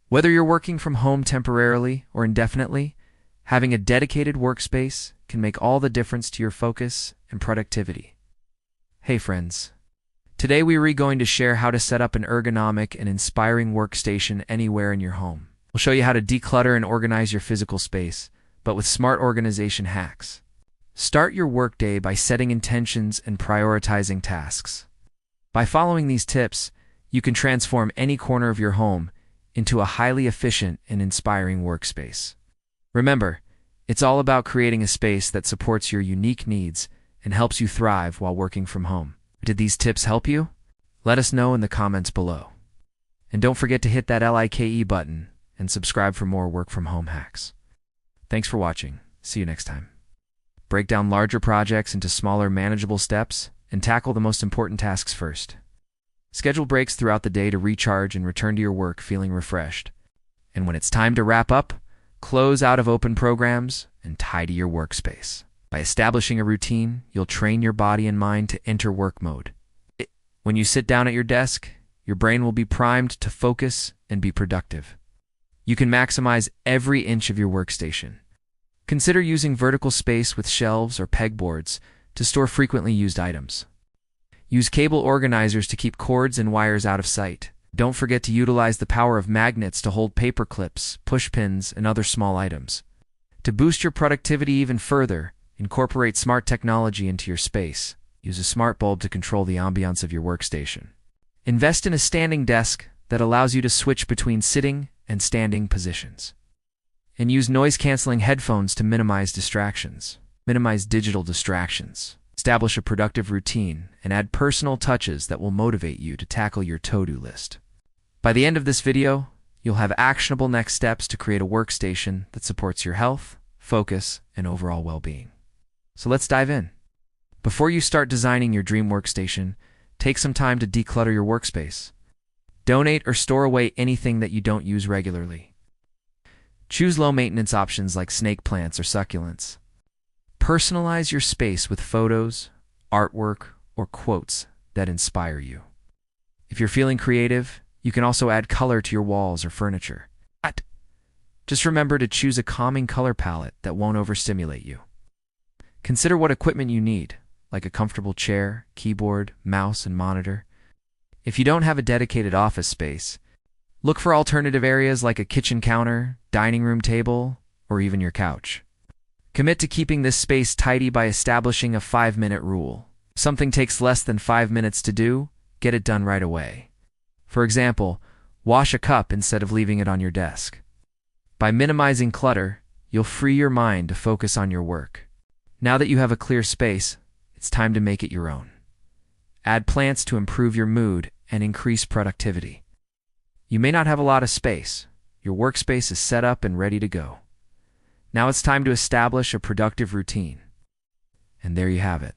Whether you're working from home temporarily or indefinitely, having a dedicated workspace can make all the difference to your focus and productivity. Hey friends, today we are going to share how to set up an ergonomic and inspiring workstation anywhere in your home. We'll show you how to declutter and organize your physical space, but with smart organization hacks. Start your workday by setting intentions and prioritizing tasks. By following these tips, you can transform any corner of your home into a highly efficient and inspiring workspace. Remember, it's all about creating a space that supports your unique needs and helps you thrive while working from home. Did these tips help you? Let us know in the comments below. And don't forget to hit that like button and subscribe for more work from home hacks. Thanks for watching. See you next time. Break down larger projects into smaller, manageable steps and tackle the most important tasks first. Schedule breaks throughout the day to recharge and return to your work feeling refreshed. And when it's time to wrap up, close out of open programs and tidy your workspace. By establishing a routine, you'll train your body and mind to enter work mode. When you sit down at your desk, your brain will be primed to focus and be productive. You can maximize every inch of your workstation. Consider using vertical space with shelves or pegboards to store frequently used items. Use cable organizers to keep cords and wires out of sight. Don't forget to utilize the power of magnets to hold paper clips, push pins, and other small items. To boost your productivity even further, incorporate smart technology into your space. Use a smart bulb to control the ambiance of your workstation. Invest in a standing desk that allows you to switch between sitting and standing positions. And use noise-canceling headphones to minimize distractions. Minimize digital distractions. Establish a productive routine and add personal touches that will motivate you to tackle your to-do list. By the end of this video, you'll have actionable next steps to create a workstation that supports your health, focus, and overall well-being. So let's dive in. Before you start designing your dream workstation, take some time to declutter your workspace. Donate or store away anything that you don't use regularly. Choose low-maintenance options like snake plants or succulents. Personalize your space with photos, artwork, or quotes that inspire you. If you're feeling creative, you can also add color to your walls or furniture. Just remember to choose a calming color palette that won't overstimulate you. Consider what equipment you need, like a comfortable chair, keyboard, mouse, and monitor. If you don't have a dedicated office space, look for alternative areas like a kitchen counter, dining room table, or even your couch. Commit to keeping this space tidy by establishing a 5-minute rule. If something takes less than 5 minutes to do, get it done right away. For example, wash a cup instead of leaving it on your desk. By minimizing clutter, you'll free your mind to focus on your work. Now that you have a clear space, it's time to make it your own. Add plants to improve your mood and increase productivity. You may not have a lot of space. Your workspace is set up and ready to go. Now it's time to establish a productive routine. And there you have it.